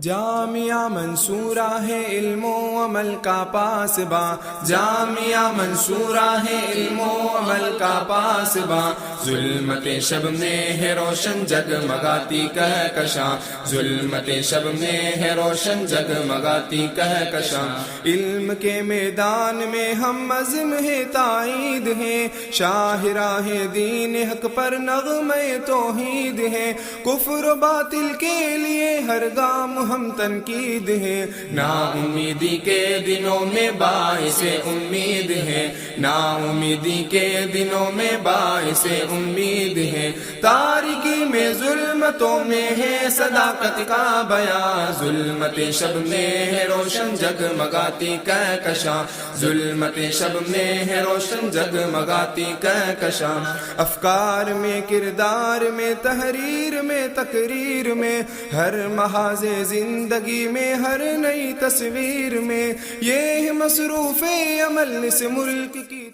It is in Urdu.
جامعہ منصورہ ہے علم و عمل کا پاسباں، جامعہ منصورہ ہے علم و عمل کا پاسباں، ظلمت شب میں ہے روشن جگمگاتی کہکشاں، ظلمت شب میں ہے روشن جگمگاتی کہکشاں، علم کے میدان میں ہم عزم ہے تائید ہیں، شاہراہ دین حق پر نغمہ توحید ہے، کفر و باطل کے لیے ہر گام ہم تنقید ہے، نا امیدی کے دنوں میں باعث امید ہے، نا امیدی کے دنوں میں باعث امید ہے، تاریکی میں ظلمتوں میں ہے صداقت کا بیان، ظلمت شب میں ہے روشن جگمگاتی کہکشاں، ظلمت شب میں ہے روشن جگمگاتی کہکشاں، افکار میں کردار میں تحریر میں تقریر میں ہر محاذ زندگی میں ہر نئی تصویر میں یہ مصروف عمل اس ملک کی